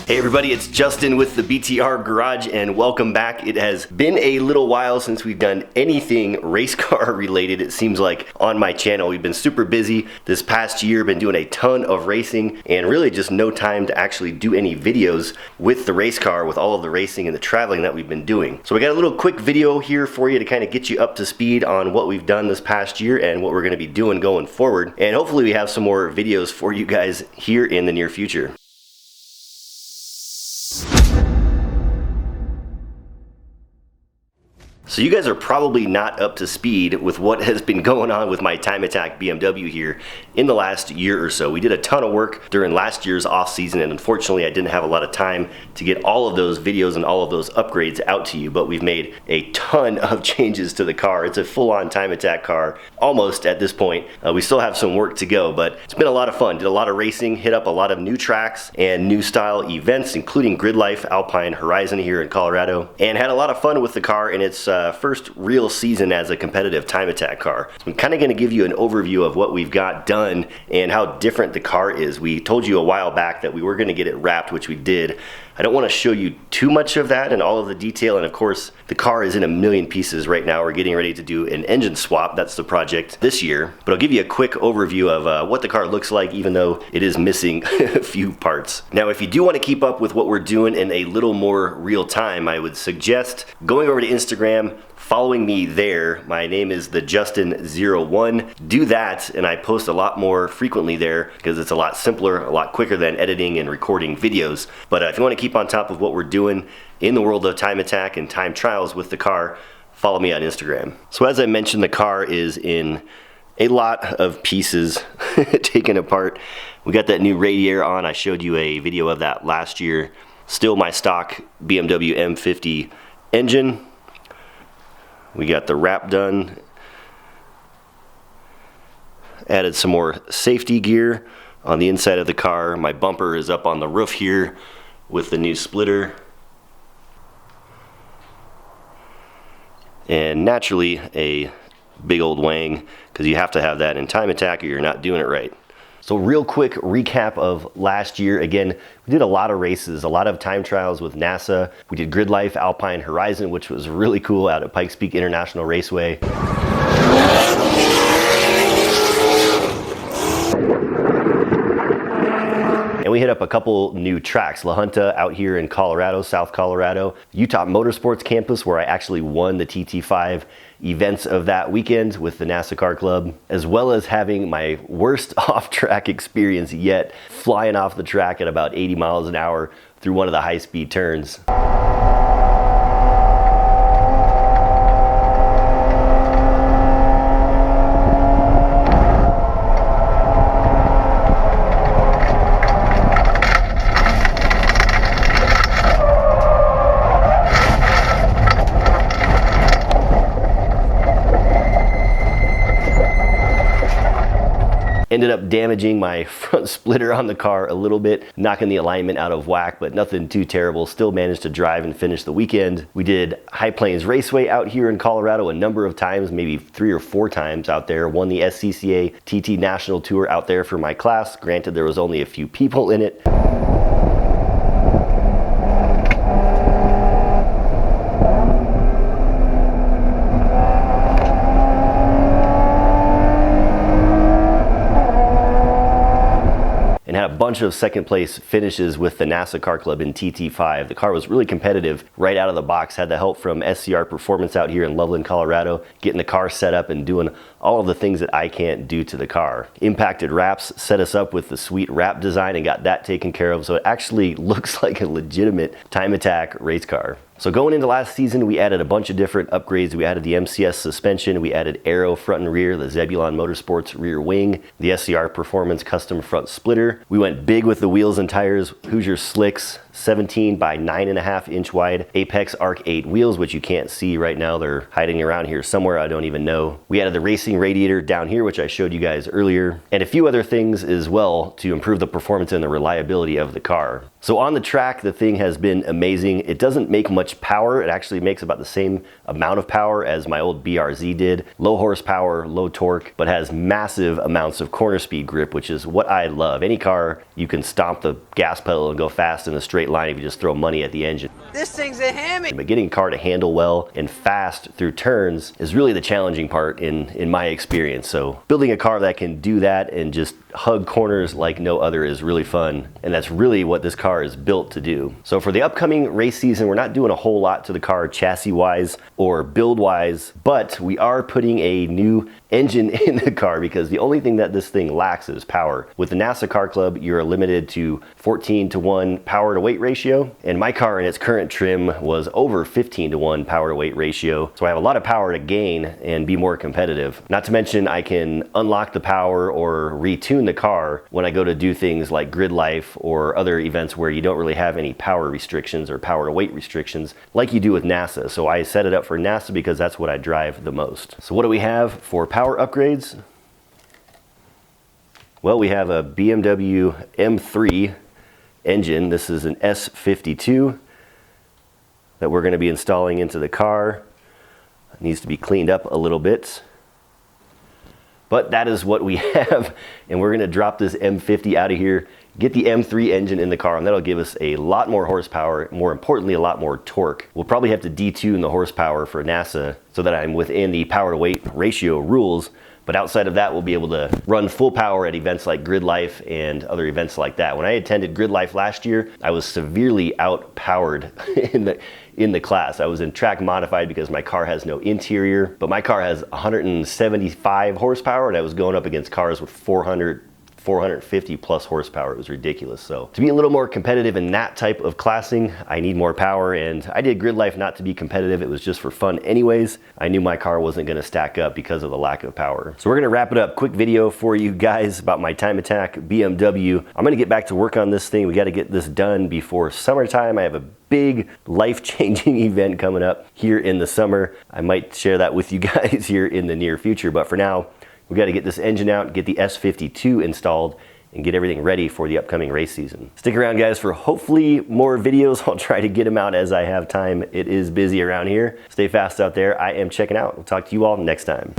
Hey everybody, it's Justin with the BTR Garage and welcome back. It has been a little while since we've done anything race car related, it seems like, on my channel. We've been super busy this past year, been doing a ton of racing and really just no time to actually do any videos with the race car with all of the racing and the traveling that we've been doing. So we got a little quick video here for you to kind of get you up to speed on what we've done this past year and what we're going to be doing going forward. And hopefully we have some more videos for you guys here in the near future. So you guys are probably not up to speed with what has been going on with my Time Attack BMW here in the last year or so. We did a ton of work during last year's off season, and unfortunately I didn't have a lot of time to get all of those videos and all of those upgrades out to you, but we've made a ton of changes to the car. It's a full-on Time Attack car almost at this point. We still have some work to go, but it's been a lot of fun. Did a lot of racing, hit up a lot of new tracks and new style events, including Grid Life Alpine Horizon here in Colorado, and had a lot of fun with the car in its first real season as a competitive Time Attack car. So I'm kind of going to give you an overview of what we've got done and how different the car is. We told you a while back that we were going to get it wrapped, which we did. I don't want to show you too much of that and all of the detail, and of course the car is in a million pieces right now. We're getting ready to do an engine swap. That's the project this year, but I'll give you a quick overview of what the car looks like, even though it is missing a few parts. Now if you do want to keep up with what we're doing in a little more real time, I would suggest going over to Instagram, following me there. My name is the Justin01. Do that, and I post a lot more frequently there because it's a lot simpler, a lot quicker than editing and recording videos. But if you want to keep on top of what we're doing in the world of Time Attack and time trials with the car, follow me on Instagram. So as I mentioned, the car is in a lot of pieces taken apart. We got that new radiator on. I showed you a video of that last year. Still my stock BMW M50 engine. We got the wrap done. Added some more safety gear on the inside of the car. My bumper is up on the roof here with the new splitter. And naturally a big old wang, because you have to have that in Time Attack or you're not doing it right. So real quick recap of last year. Again, we did a lot of races, a lot of time trials with NASA. We did Grid Life Alpine Horizon, which was really cool, out at Pikes Peak International Raceway. And we hit up a couple new tracks. La Junta out here in Colorado, South Colorado. Utah Motorsports Campus, where I actually won the TT5 events of that weekend with the NASA Car Club, as well as having my worst off-track experience yet, flying off the track at about 80 miles an hour through one of the high-speed turns. Ended up damaging my front splitter on the car a little bit, knocking the alignment out of whack, but nothing too terrible. Still managed to drive and finish the weekend. We did High Plains Raceway out here in Colorado a number of times, maybe 3 or 4 times out there. Won the SCCA TT National Tour out there for my class. Granted, there was only a few people in it. Bunch of second place finishes with the NASA Car Club in TT5. The car was really competitive right out of the box. Had the help from SCR Performance out here in Loveland, Colorado, getting the car set up and doing all of the things that I can't do to the car. Impacted Wraps set us up with the sweet wrap design and got that taken care of, so it actually looks like a legitimate Time Attack race car. So going into last season, we added a bunch of different upgrades. We added the MCS suspension, we added Aero front and rear, the Zebulon Motorsports rear wing, the SCR Performance custom front splitter. We went big with the wheels and tires. Hoosier Slicks 17 by 9.5 inch wide Apex Arc 8 wheels, which you can't see right now. They're hiding around here somewhere, I don't even know. We added the racing radiator down here, which I showed you guys earlier, and a few other things as well to improve the performance and the reliability of the car. So on the track, the thing has been amazing. It doesn't make much much power. It actually makes about the same amount of power as my old BRZ did. Low horsepower, low torque, but has massive amounts of corner speed grip, which is what I love. Any car, you can stomp the gas pedal and go fast in a straight line if you just throw money at the engine. This thing's a hammy. But getting a car to handle well and fast through turns is really the challenging part in my experience. So building a car that can do that and just hug corners like no other is really fun. And that's really what this car is built to do. So for the upcoming race season, we're not doing a whole lot to the car chassis wise or build wise, but we are putting a new engine in the car because the only thing that this thing lacks is power. With the NASA Car Club, you're limited to 14:1 power to weight ratio. And my car in its current trim was over 15:1 power to weight ratio. So I have a lot of power to gain and be more competitive. Not to mention I can unlock the power or retune the car when I go to do things like Grid Life or other events where you don't really have any power restrictions or power to weight restrictions like you do with NASA. So I set it up for NASA because that's what I drive the most. So what do we have for power upgrades? Well, we have a BMW M3 engine. This is an S52 that we're going to be installing into the car. It needs to be cleaned up a little bit. But that is what we have, and we're going to drop this M50 out of here, get the M3 engine in the car, and that'll give us a lot more horsepower, more importantly, a lot more torque. We'll probably have to detune the horsepower for NASA so that I'm within the power to weight ratio rules. But outside of that, we'll be able to run full power at events like Grid Life and other events like that. When I attended Grid Life last year, I was severely outpowered in the class. I was in track modified because my car has no interior, but my car has 175 horsepower, and I was going up against cars with 450 plus horsepower. It was ridiculous. So to be a little more competitive in that type of classing, I need more power, and I did Grid Life not to be competitive. It was just for fun anyways. I knew my car wasn't going to stack up because of the lack of power. So we're going to wrap it up. Quick video for you guys about my Time Attack BMW. I'm going to get back to work on this thing. We got to get this done before summertime. I have a big life-changing event coming up here in the summer. I might share that with you guys here in the near future, but for now, we got to get this engine out, get the S52 installed, and get everything ready for the upcoming race season. Stick around, guys, for hopefully more videos. I'll try to get them out as I have time. It is busy around here. Stay fast out there. I am checking out. We'll talk to you all next time.